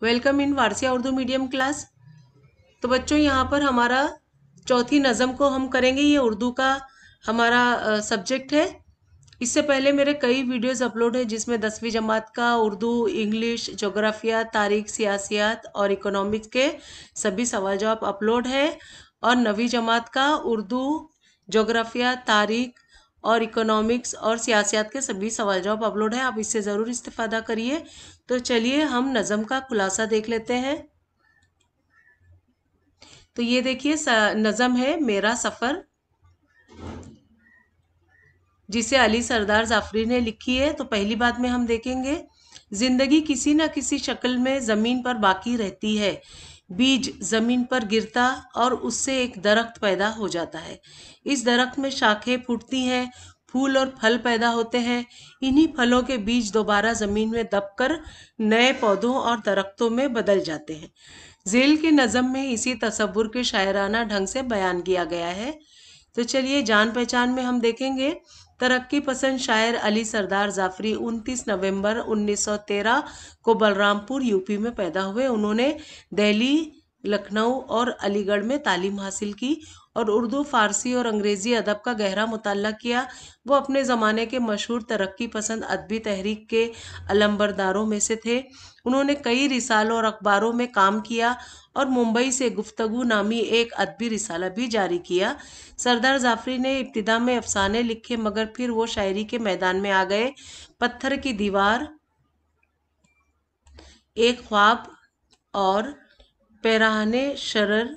Welcome in Warsia Urdu medium class. तो बच्चों यहाँ पर हमारा चौथी नज़म को हम करेंगे। ये उर्दू का हमारा सब्जेक्ट है। इससे पहले मेरे कई वीडियोस अपलोड है जिसमें 10वीं जमात का उर्दू, इंग्लिश, जोग्राफिया, तारीख, सियासियात और इकोनॉमिक्स के सभी सवाल जवाब अपलोड है। और 9वीं जमात का उर्दू, जोग्राफिया, तारीख और इकोनॉमिक्स और सियासियात के सभी सवाल जवाब अपलोड है। आप इससे ज़रूर इस्तेफादा करिए। तो चलिए हम नज़म का खुलासा देख लेते हैं। तो ये देखिए नज़म है मेरा सफ़र, जिसे अली सरदार जाफरी ने लिखी है। तो पहली बात में हम देखेंगे, जिंदगी किसी न किसी शक्ल में जमीन पर बाकी रहती है। बीज जमीन पर गिरता और उससे एक दरख्त पैदा हो जाता है। इस दरख्त में शाखें फूटती हैं, फूल और फल पैदा होते हैं। इन्हीं फलों के बीज दोबारा जमीन में दबकर नए पौधों और दरख्तों में बदल जाते हैं। झेल की नज़म में इसी तसव्वुर के शायराना ढंग से बयान किया गया है। तो चलिए जान पहचान में हम देखेंगे, तरक्की पसंद शायर अली सरदार जाफरी 29 नवंबर 1913 को बलरामपुर यूपी में पैदा हुए। उन्होंने दिल्ली, लखनऊ और अलीगढ़ में तालीम हासिल की और उर्दू, फारसी और अंग्रेजी अदब का गहरा मुताला किया। वो अपने ज़माने के मशहूर तरक्की पसंद अदबी तहरीक के अलंबरदारों में से थे। उन्होंने कई रिसालों और अखबारों में काम किया और मुंबई से गुफ्तगू नामी एक अदबी रिसाला भी जारी किया। सरदार जाफरी ने इब्तिदा में अफसाने लिखे, मगर फिर वो शायरी के मैदान में आ गए। पत्थर की दीवार, एक ख्वाब और पैराहने शरर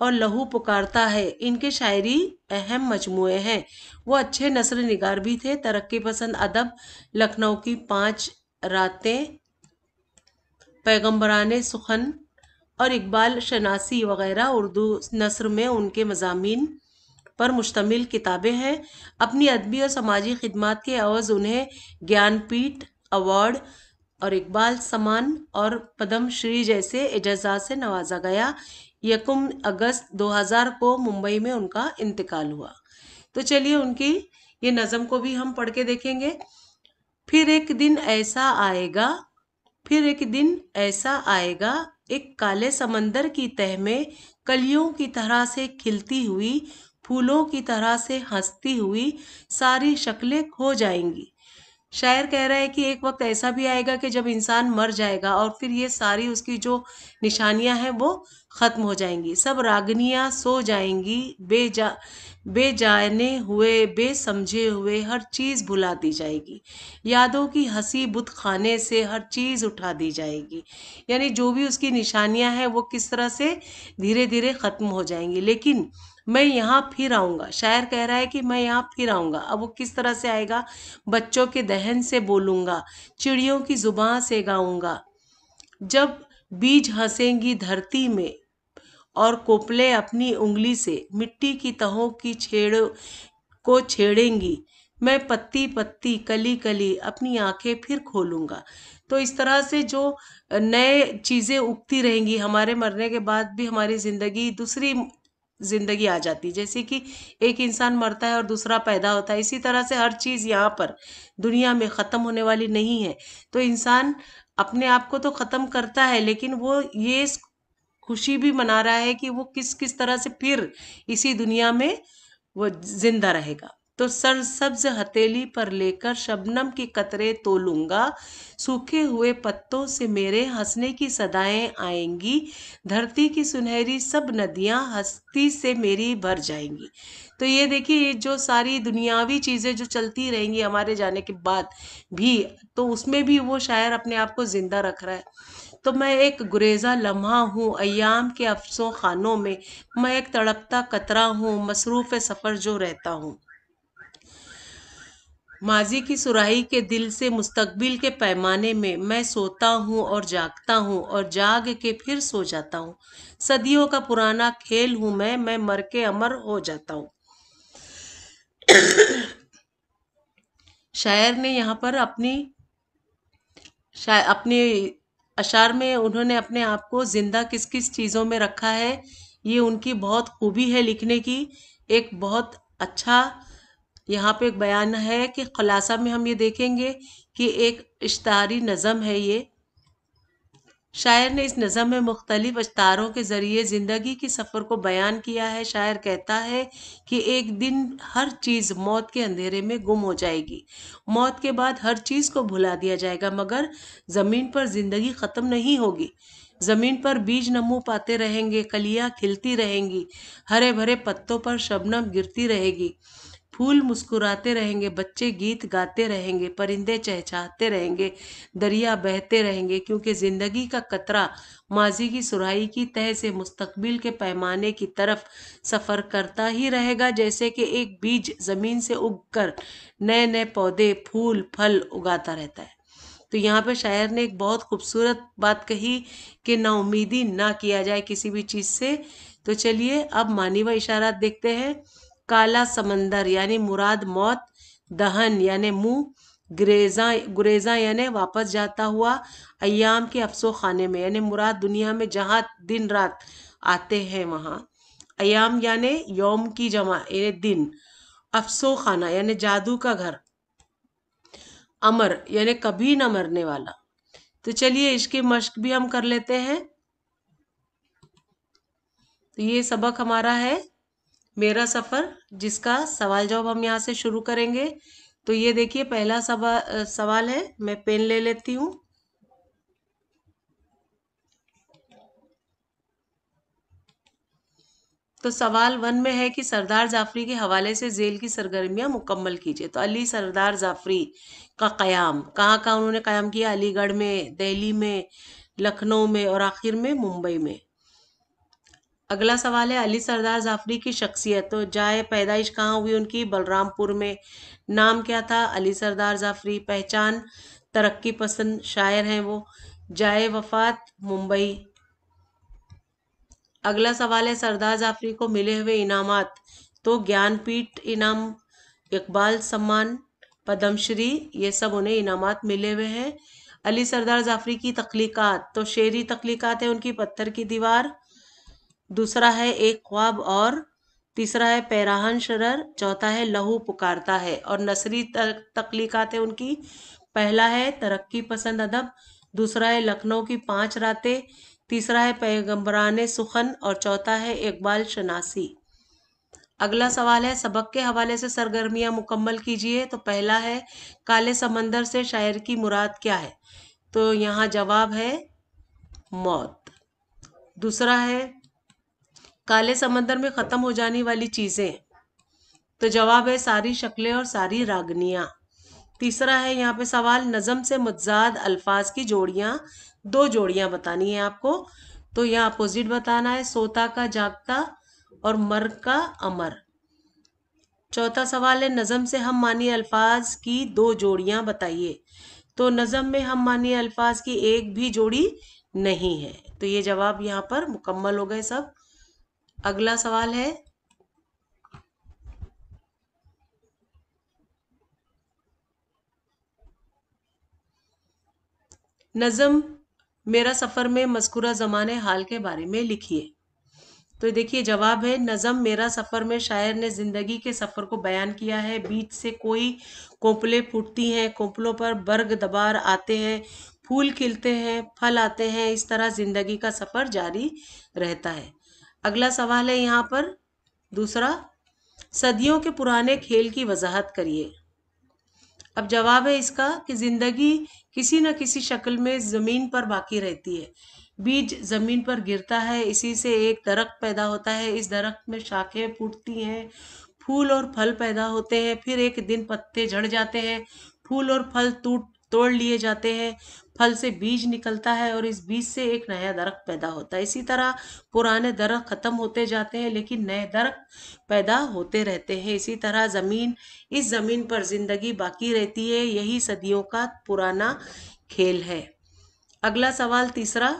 और लहू पुकारता है, इनके शायरी अहम मजमुए हैं। वो अच्छे नस्र निगार भी थे। तरक्की पसंद अदब, लखनऊ की 5 रातें, पैगम्बराने सुखन और इकबाल शनासी वगैरह उर्दू नस्र में उनके मज़ामीन पर मुश्तमिल किताबें हैं। अपनी अदबी और समाजी खिदमात के एवज़ उन्हें ज्ञानपीठ अवार्ड और इकबाल सम्मान और पद्म श्री जैसे एजाज़ात से नवाजा गया। 1 अगस्त 2000 को मुंबई में उनका इंतकाल हुआ। तो चलिए उनकी ये नज़म को भी हम पढ़ के देखेंगे। फिर एक दिन ऐसा आएगा, फिर एक दिन ऐसा आएगा, एक काले समंदर की तह में कलियों की तरह से खिलती हुई, फूलों की तरह से हंसती हुई सारी शक्लें खो जाएंगी। शायर कह रहा है कि एक वक्त ऐसा भी आएगा कि जब इंसान मर जाएगा और फिर ये सारी उसकी जो निशानियां हैं वो खत्म हो जाएंगी। सब रागनियां सो जाएंगी, बेजाने हुए, बेसमझे हुए, हर चीज़ भुला दी जाएगी। यादों की हंसी बुत खाने से हर चीज़ उठा दी जाएगी। यानी जो भी उसकी निशानियां हैं वो किस तरह से धीरे धीरे ख़त्म हो जाएंगी। लेकिन मैं यहाँ फिर आऊँगा, शायर कह रहा है कि मैं यहाँ फिर आऊँगा। अब वो किस तरह से आएगा? बच्चों के दहन से बोलूँगा, चिड़ियों की जुबान से गाऊँगा। जब बीज हंसेंगी धरती में और कोपले अपनी उंगली से मिट्टी की तहों की छेड़ेंगी, मैं पत्ती पत्ती, कली कली अपनी आंखें फिर खोलूँगा। तो इस तरह से जो नए चीज़ें उगती रहेंगी, हमारे मरने के बाद भी हमारी ज़िंदगी दूसरी ज़िंदगी आ जाती। जैसे कि एक इंसान मरता है और दूसरा पैदा होता है, इसी तरह से हर चीज़ यहाँ पर दुनिया में ख़त्म होने वाली नहीं है। तो इंसान अपने आप को तो ख़त्म करता है, लेकिन वो ये खुशी भी मना रहा है कि वो किस किस तरह से फिर इसी दुनिया में वो जिंदा रहेगा। तो सरसब्ज हथेली पर लेकर शबनम की कतरे तोलूंगा, सूखे हुए पत्तों से मेरे हंसने की सदाएं आएंगी, धरती की सुनहरी सब नदियां हस्ती से मेरी भर जाएंगी। तो ये देखिए, ये जो सारी दुनियावी चीज़ें जो चलती रहेंगी हमारे जाने के बाद भी, तो उसमें भी वो शायर अपने आप को जिंदा रख रहा है। तो मैं एक गुरेजा लम्हा हूँ अय्याम के अफसों खानों में, मैं एक तड़पता कतरा हूँ मसरूफ़ सफ़र जो रहता हूँ। माजी की सुराही के दिल से मुस्तकबिल के पैमाने में मैं सोता हूँ और जागता हूँ और जाग के फिर सो जाता हूँ। सदियों का पुराना खेल हूँ मैं मर के अमर हो जाता हूँ। शायर ने यहाँ पर अपने अशार में उन्होंने अपने आप को जिंदा किस किस चीज़ों में रखा है, ये उनकी बहुत खूबी है लिखने की। एक बहुत अच्छा यहाँ पे एक बयान है कि खुलासा में हम ये देखेंगे कि एक इश्तारी नज़म है ये। शायर ने इस नज़म में मुख्तलिफ अशतारों के ज़रिए ज़िंदगी की सफ़र को बयान किया है। शायर कहता है कि एक दिन हर चीज़ मौत के अंधेरे में गुम हो जाएगी। मौत के बाद हर चीज़ को भुला दिया जाएगा, मगर ज़मीन पर ज़िंदगी ख़त्म नहीं होगी। ज़मीन पर बीज नमू पाते रहेंगे, कलियाँ खिलती रहेंगी, हरे भरे पत्तों पर शबनम गिरती रहेगी, फूल मुस्कुराते रहेंगे, बच्चे गीत गाते रहेंगे, परिंदे चहचहाते रहेंगे, दरिया बहते रहेंगे, क्योंकि जिंदगी का कतरा माजी की सुराही की तह से मुस्तकबिल के पैमाने की तरफ सफर करता ही रहेगा, जैसे कि एक बीज जमीन से उगकर नए नए पौधे, फूल, फल उगाता रहता है। तो यहाँ पे शायर ने एक बहुत खूबसूरत बात कही कि नाउमीदी ना किया जाए किसी भी चीज़ से। तो चलिए अब मानी व इशारात देखते हैं। काला समंदर यानी मुराद मौत, दहन यानी मुंह, गुरेजा गुरेजा यानी वापस जाता हुआ, अय्याम के अफसो खाने में यानी मुराद दुनिया में जहाँ दिन रात आते हैं वहाँ, अय्याम यानी यौम की जमा यानी दिन, अफसो खाना यानी जादू का घर, अमर यानी कभी न मरने वाला। तो चलिए इसकी मश्क भी हम कर लेते हैं। तो ये सबक हमारा है मेरा सफ़र, जिसका सवाल जवाब हम यहाँ से शुरू करेंगे। तो ये देखिए पहला सवाल है, मैं पेन ले लेती हूँ। तो सवाल 1 में है कि सरदार जाफरी के हवाले से जेल की सरगर्मियां मुकम्मल कीजिए। तो अली सरदार जाफरी का क़याम कहाँ कहाँ उन्होंने क़याम किया? अलीगढ़ में, दिल्ली में, लखनऊ में और आखिर में मुंबई में। अगला सवाल है अली सरदार जाफरी की शख्सियत। तो जाए पैदाइश कहाँ हुई उनकी? बलरामपुर में। नाम क्या था? अली सरदार जाफरी। पहचान? तरक्की पसंद शायर हैं वो। जाए वफात? मुंबई। अगला सवाल है सरदार जाफरी को मिले हुए इनामात। तो ज्ञानपीठ इनाम, इकबाल सम्मान, पद्मश्री, ये सब उन्हें इनामात मिले हुए हैं। अली सरदार जाफरी की तख्लीकात। तो शेरी तख्लीकात है उनकी पत्थर की दीवार, दूसरा है एक ख्वाब, और तीसरा है पैराहन शरर, चौथा है लहू पुकारता है, और नसरी तख्लीकात है उनकी। पहला है तरक्की पसंद अदब, दूसरा है लखनऊ की 5 रातें, तीसरा है पैगंबराने सुखन, और चौथा है इकबाल शनासी। अगला सवाल है सबक के हवाले से सरगर्मियां मुकम्मल कीजिए। तो पहला है काले समंदर से शायर की मुराद क्या है? तो यहाँ जवाब है मौत। दूसरा है काले समंदर में ख़त्म हो जाने वाली चीज़ें। तो जवाब है सारी शक्लें और सारी रागनियाँ। तीसरा है यहाँ पे सवाल नज़म से मुतजाद अल्फाज की जोड़ियाँ, 2 जोड़ियाँ बतानी है आपको। तो यहाँ अपोजिट बताना है, सोता का जागता और मर का अमर। चौथा सवाल है नज़म से हम मानी अल्फाज की 2 जोड़ियाँ बताइए। तो नज़म में हम मानी अल्फाज की एक भी जोड़ी नहीं है। तो ये जवाब यहाँ पर मुकम्मल हो गए सब। अगला सवाल है नज़म मेरा सफ़र में मज़कूरा ज़माने हाल के बारे में लिखिए। तो देखिए जवाब है नज़म मेरा सफ़र में शायर ने ज़िंदगी के सफ़र को बयान किया है। बीच से कोई कोपलें फूटती हैं, कोपलों पर बर्ग दबार आते हैं, फूल खिलते हैं, फल आते हैं, इस तरह ज़िंदगी का सफ़र जारी रहता है। अगला सवाल है यहाँ पर दूसरा, सदियों के पुराने खेल की वजाहत करिए। अब जवाब है इसका कि जिंदगी किसी न किसी शक्ल में जमीन पर बाकी रहती है। बीज जमीन पर गिरता है, इसी से एक दरख्त पैदा होता है, इस दरख्त में शाखें फूटती हैं, फूल और फल पैदा होते हैं, फिर एक दिन पत्ते झड़ जाते हैं, फूल और फल टूट तोड़ लिए जाते हैं, फल से बीज निकलता है और इस बीज से एक नया दरख्त पैदा होता है। इसी तरह पुराने दरख्त खत्म होते जाते हैं लेकिन नए दरख्त पैदा होते रहते हैं। इसी तरह इस जमीन पर जिंदगी बाकी रहती है, यही सदियों का पुराना खेल है। अगला सवाल तीसरा,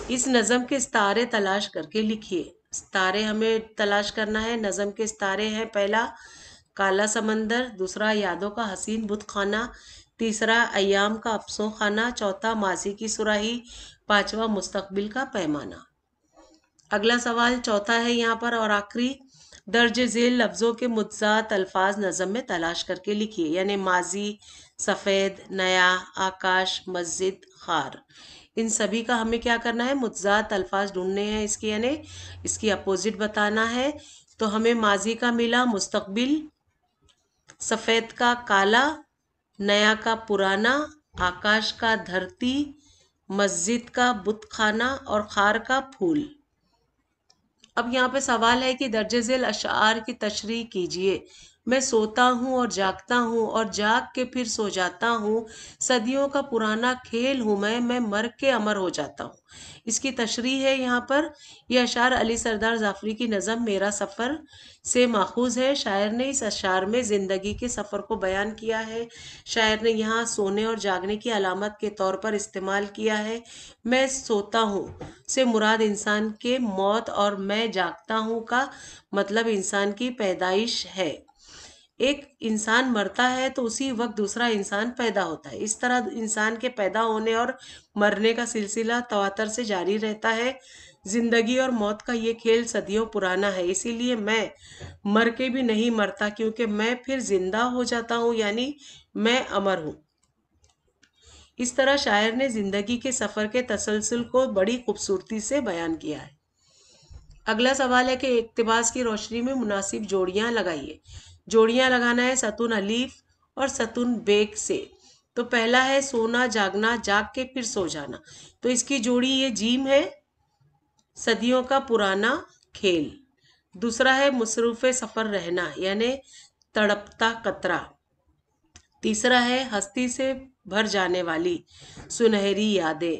इस नज़म के सितारे तलाश करके लिखिए। सितारे हमें तलाश करना है। नज़म के सितारे हैं, पहला काला समंदर, दूसरा यादों का हसीन बुत खाना, तीसरा अय्याम का अफसों खाना, चौथा माजी की सुराही, पांचवा मुस्तकबिल का पैमाना। अगला सवाल चौथा है यहाँ पर और आखिरी, दर्ज झेल लफ्ज़ों के मुतज़ाद अल्फाज नज़म में तलाश करके लिखिए, यानी माजी, सफ़ेद, नया, आकाश, मस्जिद, खार। इन सभी का हमें क्या करना है, मुतज़ाद अल्फाज ढूंढने हैं इसके, यानी इसकी अपोजिट बताना है। तो हमें माजी का मिला मुस्तकबिल, सफ़ेद का काला, नया का पुराना, आकाश का धरती, मस्जिद का बुतखाना और खार का फूल। अब यहाँ पे सवाल है कि दर्जे झेल अशार की तशरीह कीजिए। मैं सोता हूँ और जागता हूँ और जाग के फिर सो जाता हूँ, सदियों का पुराना खेल हूँ मैं मर के अमर हो जाता हूँ। इसकी तशरीह है यहाँ पर। यह अशार अली सरदार जाफरी की नज़म मेरा सफ़र से माखूज है। शायर ने इस अशार में ज़िंदगी के सफ़र को बयान किया है। शायर ने यहाँ सोने और जागने की अलामत के तौर पर इस्तेमाल किया है। मैं सोता हूँ से मुराद इंसान के मौत और मैं जागता हूँ का मतलब इंसान की पैदाइश है। एक इंसान मरता है तो उसी वक्त दूसरा इंसान पैदा होता है। इस तरह इंसान के पैदा होने और मरने का सिलसिला तवातर से जारी रहता है। जिंदगी और मौत का ये खेल सदियों पुराना है, इसीलिए मैं मर के भी नहीं मरता, क्योंकि मैं फिर जिंदा हो जाता हूँ, यानी मैं अमर हूँ। इस तरह शायर ने जिंदगी के सफर के तसलसल को बड़ी खूबसूरती से बयान किया है। अगला सवाल है कि इक्तिबास की रोशनी में मुनासिब जोड़ियां लगाइए। जोड़ियां लगाना है सतून अलीफ और सतून बेग से। तो पहला है सोना जागना, जाग के फिर सो जाना। तो इसकी जोड़ी ये जीम है, सदियों का पुराना खेल। दूसरा है मुसरूफ सफर रहना, यानी तड़पता कतरा। तीसरा है हस्ती से भर जाने वाली सुनहरी यादें।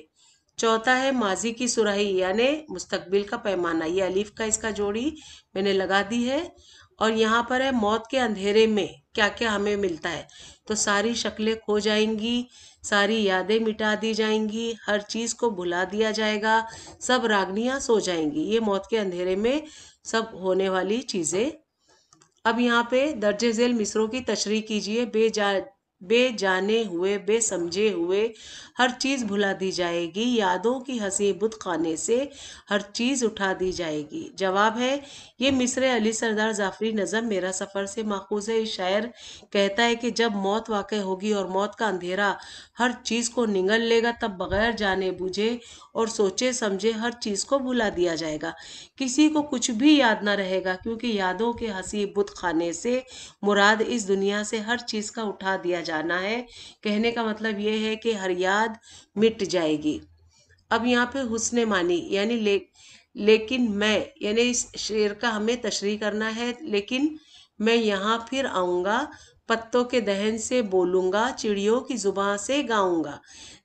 चौथा है माजी की सुराही, यानी मुस्तकबिल का पैमाना। ये अलीफ का इसका जोड़ी मैंने लगा दी है। और यहाँ पर है मौत के अंधेरे में क्या क्या हमें मिलता है। तो सारी शक्लें खो जाएंगी, सारी यादें मिटा दी जाएंगी, हर चीज़ को भुला दिया जाएगा, सब रागनियाँ सो जाएंगी। ये मौत के अंधेरे में सब होने वाली चीज़ें। अब यहाँ पे दर्जे झेल मिसरों की तशरीह कीजिए। बेजाने हुए, बेसमझे हुए, हर चीज़ भुला दी जाएगी, यादों की हंसी बुत खाने से हर चीज़ उठा दी जाएगी। जवाब है ये मिसरे अली सरदार जाफरी नज़म मेरा सफ़र से माखूज है। इस शायर कहता है कि जब मौत वाक़ होगी और मौत का अंधेरा हर चीज़ को निगल लेगा, तब बगैर जाने बूझे और सोचे समझे हर चीज़ को भुला दिया जाएगा। किसी को कुछ भी याद ना रहेगा, क्योंकि यादों के हंसी बुत खाने से मुराद इस दुनिया से हर चीज़ का उठा दिया जाना है। कहने का मतलब ये है कि हर याद मिट जाएगी। अब यहाँ पे हुस्ने मानी यानी लेकिन मैं, यानी इस शेर का हमें तशरीह करना है। लेकिन मैं यहाँ फिर आऊँगा, पत्तों के दहन से बोलूँगा, चिड़ियों की जुबान से गाऊँगा।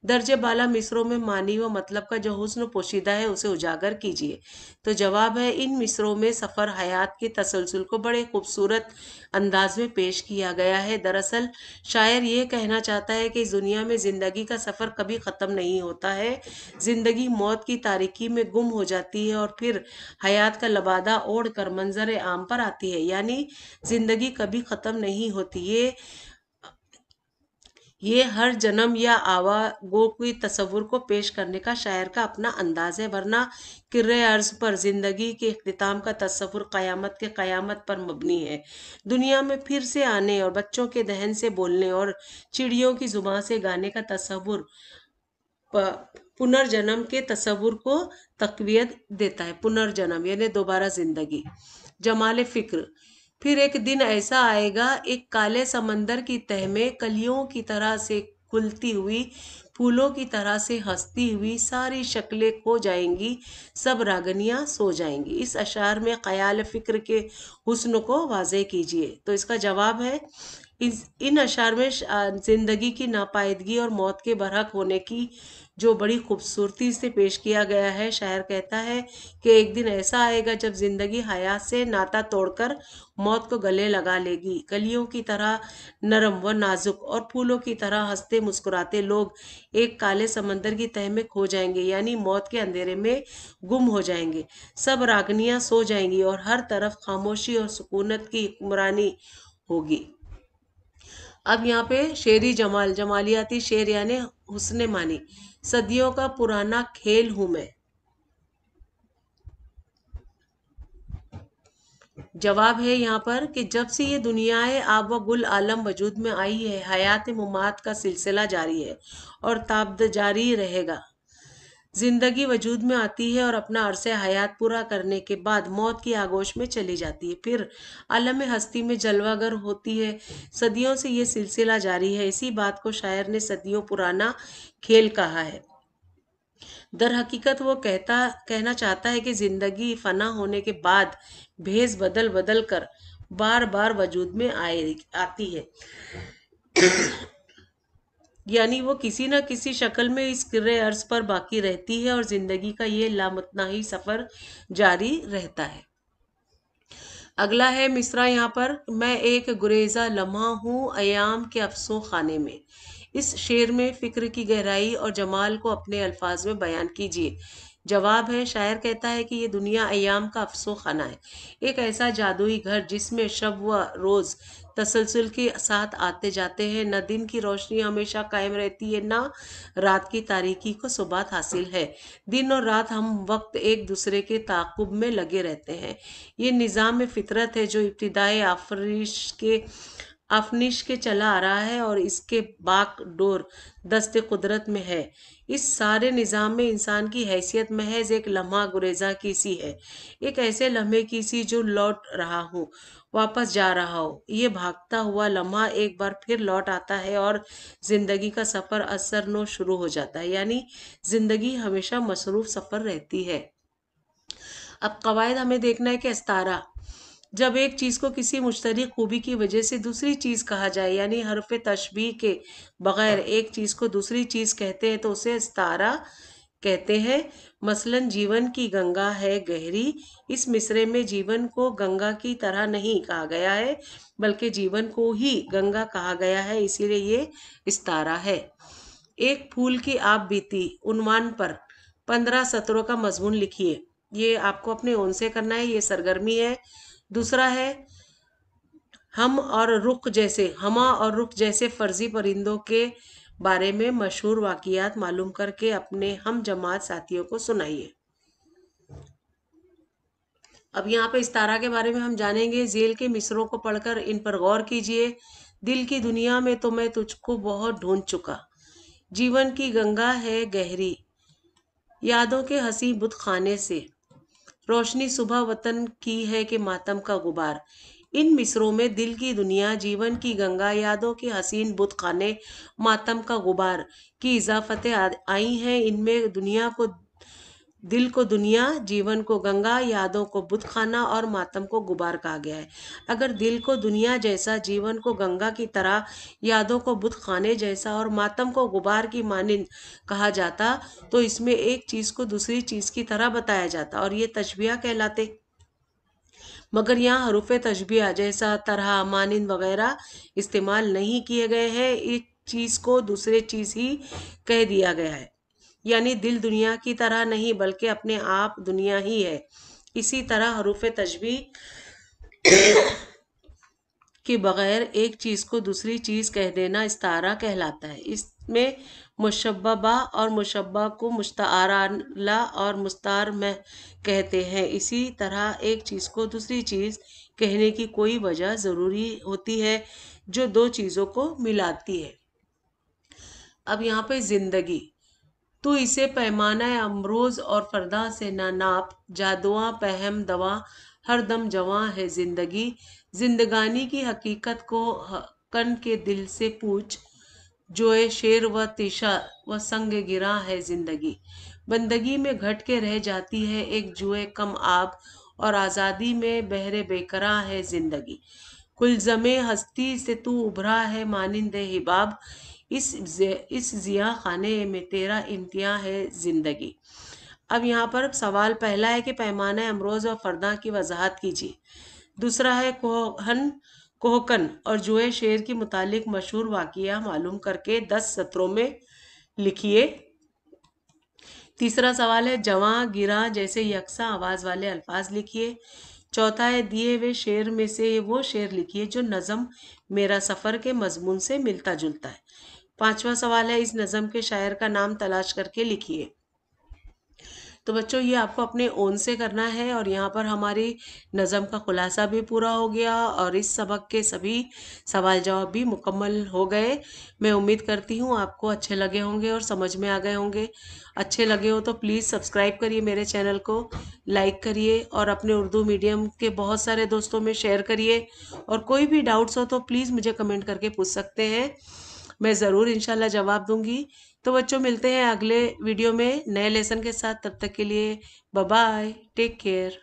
दर्जे बाला मिसरों में मानी व मतलब का जो हुस्न पोशीदा है उसे उजागर कीजिए। तो जवाब है इन मिसरों में सफ़र हयात के तसलसल को बड़े खूबसूरत अंदाज में पेश किया गया है। दरअसल शायर ये कहना चाहता है कि इस दुनिया में ज़िंदगी का सफ़र कभी ख़त्म नहीं होता है। ज़िंदगी मौत की तारीकी में गुम हो जाती है और फिर हयात का लबादा ओढ़ कर मंजर आम पर आती है, यानी ज़िंदगी कभी ख़त्म नहीं होती। ये हर जन्म या आवागो की तस्वुर को पेश करने का शायर का अपना अंदाज है, वरना किर्रे अर्ज पर जिंदगी के इख्तिताम का तस्वुर क़यामत के क़यामत पर मबनी है। दुनिया में फिर से आने और बच्चों के दहन से बोलने और चिड़ियों की जुबान से गाने का तस्वुर पुनर्जन्म के तस्वुर को तक़वियत देता है। पुनर्जन्म यानी दोबारा जिंदगी। जमाल फिक्र, फिर एक दिन ऐसा आएगा, एक काले समंदर की तह में कलियों की तरह से खुलती हुई, फूलों की तरह से हंसती हुई, सारी शक्लें खो जाएंगी, सब रागनियां सो जाएंगी। इस अशार में ख्याल फिक्र के हुस्न को वाज़े कीजिए। तो इसका जवाब है इन अशार में जिंदगी की नापायदगी और मौत के बरहक होने की जो बड़ी खूबसूरती से पेश किया गया है। शायर कहता है कि एक दिन ऐसा आएगा जब जिंदगी हयात से नाता तोड़कर मौत को गले लगा लेगी। कलियों की तरह नरम व नाजुक और फूलों की तरह हंसते मुस्कुराते लोग एक काले समंदर की तह में खो जाएंगे, यानी मौत के अंधेरे में गुम हो जाएंगे। सब रागनियां सो जाएंगी और हर तरफ खामोशी और सुकूनत की हुक्मरानी होगी। अब यहाँ पे शेरी जमाल, जमालियाती शेर यानी हुस्ने मानी। सदियों का पुराना खेल हूं मैं। जवाब है यहाँ पर कि जब से ये दुनियाए आब व गुल आलम वजूद में आई है, हयात मुमात का सिलसिला जारी है और ताब्द जारी रहेगा। जिंदगी वजूद में आती है और अपना अरसे हयात पूरा करने के बाद मौत की आगोश में चली जाती है, फिर आलम हस्ती में जलवागर होती है। सदियों से ये सिलसिला जारी है। इसी बात को शायर ने सदियों पुराना खेल कहा है। दर हकीकत वो कहना चाहता है कि जिंदगी फना होने के बाद भेस बदल बदल कर बार बार वजूद में आती है। यानी वो किसी न किसी शक्ल में इस किर्रे अर्ज पर बाकी रहती है और जिंदगी का ये लामतनाही सफर जारी रहता है। अगला है मिसरा यहाँ पर, मैं एक गुरेजा लम्हा हूँ अयाम के अफसों खाने में। इस शेर में फिक्र की गहराई और जमाल को अपने अल्फाज में बयान कीजिए। जवाब है, शायर कहता है कि ये दुनिया अयाम का अफसों खाना है, एक ऐसा जादुई घर जिसमें शब व रोज़ तसलसल के साथ आते जाते हैं। न दिन की रोशनी हमेशा कायम रहती है, न रात की तारीकी को सुबह हासिल है। दिन और रात हम वक्त एक दूसरे के ताक़ुब में लगे रहते हैं। ये निज़ाम फितरत है जो इब्तिदाए आफनिश के चला आ रहा है और इसके बाक डोर दस्ते कुदरत में है। इस सारे निज़ाम में इंसान की हैसियत महज एक लम्हा गुरेजा की सी है, एक ऐसे लम्हे की सी जो लौट रहा हो, वापस जा रहा हो। ये भागता हुआ लम्हा एक बार फिर लौट आता है और जिंदगी का सफ़र असर नो शुरू हो जाता है। यानी जिंदगी हमेशा मसरूफ सफ़र रहती है। अब कवायद हमें देखना है कि अस्तारा, जब एक चीज़ को किसी मुश्तरी खूबी की वजह से दूसरी चीज़ कहा जाए, यानी हरफ तशबीह के बगैर एक चीज़ को दूसरी चीज़ कहते हैं तो उसे अस्तारा कहते हैं। मसलन जीवन की गंगा है गहरी, इस मिसरे में जीवन को गंगा की तरह नहीं कहा गया है बल्कि जीवन को ही गंगा कहा गया है, इसीलिए ये इस्तारा है। एक फूल की आप बीती उन्वान पर 15 सत्रों का मजमून लिखिए। ये आपको अपने ओन से करना है, ये सरगर्मी है। दूसरा है, हमा और रुख जैसे फर्जी परिंदों के बारे में मशहूर वाकियात मालूम करके अपने हम जमात साथियों को सुनाइए। अब यहाँ पे इस्तारा के बारे में हम जानेंगे। जेल के मिसरों को पढ़कर इन पर गौर कीजिए। दिल की दुनिया में तो मैं तुझको बहुत ढूंढ चुका, जीवन की गंगा है गहरी, यादों के हंसी बुत खाने से, रोशनी सुबह वतन की है कि मातम का गुबार। इन मिसरों में दिल की दुनिया, जीवन की गंगा, यादों के हसीन बुत खाने, मातम का गुबार की इजाफतें आई हैं। इनमें दिल को दुनिया, जीवन को गंगा, यादों को बुत खाना और मातम को गुबार कहा गया है। अगर दिल को दुनिया जैसा, जीवन को गंगा की तरह, यादों को बुत खाने जैसा और मातम को गुबार की मानिंद कहा जाता तो इसमें एक चीज़ को दूसरी चीज़ की तरह बताया जाता और ये तशबिया कहलाते। मगर यहाँ हरूफ तशबिया जैसा, तरह, मानिंद वगैरह इस्तेमाल नहीं किए गए हैं। एक चीज़ को दूसरे चीज़ ही कह दिया गया है। यानी दिल दुनिया की तरह नहीं बल्कि अपने आप दुनिया ही है। इसी तरह हरूफ तशबीह के बगैर एक चीज़ को दूसरी चीज़ कह देना इस्तारा कहलाता है। इसमें मुशब्बा और मुशब्बा को मुस्तारा और मुस्तार में कहते हैं। इसी तरह एक चीज़ को दूसरी चीज़ कहने की कोई वजह ज़रूरी होती है जो दो चीज़ों को मिलाती है। अब यहाँ पे ज़िंदगी, तू इसे पैमाना अमरोज़ और फरदा से ना नाप, जादुआ पहम दवा हर दम जवां है जिंदगी। जिंदगानी की हकीकत को कन के दिल से पूछ, जोए शेर व तिशा व संग गिरा है जिंदगी। बंदगी में घट के रह जाती है एक जुए कम आब, और आज़ादी में बहरे बेकरार है जिंदगी। कुलज़मे हस्ती से तू उभरा है मानिंदे हिबाब, इस जिया खाने में तेरा इम्तियाँ है जिंदगी। अब यहाँ पर सवाल पहला है कि पैमाना अमरोज़ और फरदा की वजाहत कीजिए। दूसरा है, कोहकन और जुए शेर के मुतालिक मशहूर वाकिया मालूम करके 10 सत्रों में लिखिए। तीसरा सवाल है, जवां गिरा जैसे यकसा आवाज वाले अल्फाज लिखिए। चौथा है, दिए हुए शेर में से वो शेर लिखिए जो नज़म मेरा सफ़र के मजमून से मिलता जुलता है। पांचवा सवाल है, इस नज़म के शायर का नाम तलाश करके लिखिए। तो बच्चों ये आपको अपने ओन से करना है। और यहाँ पर हमारी नज़म का खुलासा भी पूरा हो गया और इस सबक के सभी सवाल जवाब भी मुकम्मल हो गए। मैं उम्मीद करती हूँ आपको अच्छे लगे होंगे और समझ में आ गए होंगे। अच्छे लगे हो तो प्लीज़ सब्सक्राइब करिए मेरे चैनल को, लाइक करिए और अपने उर्दू मीडियम के बहुत सारे दोस्तों में शेयर करिए। और कोई भी डाउट्स हो तो प्लीज़ मुझे कमेंट करके पूछ सकते हैं, मैं ज़रूर इंशाल्लाह जवाब दूंगी। तो बच्चों मिलते हैं अगले वीडियो में नए लेसन के साथ, तब तक के लिए बाय बाय, टेक केयर।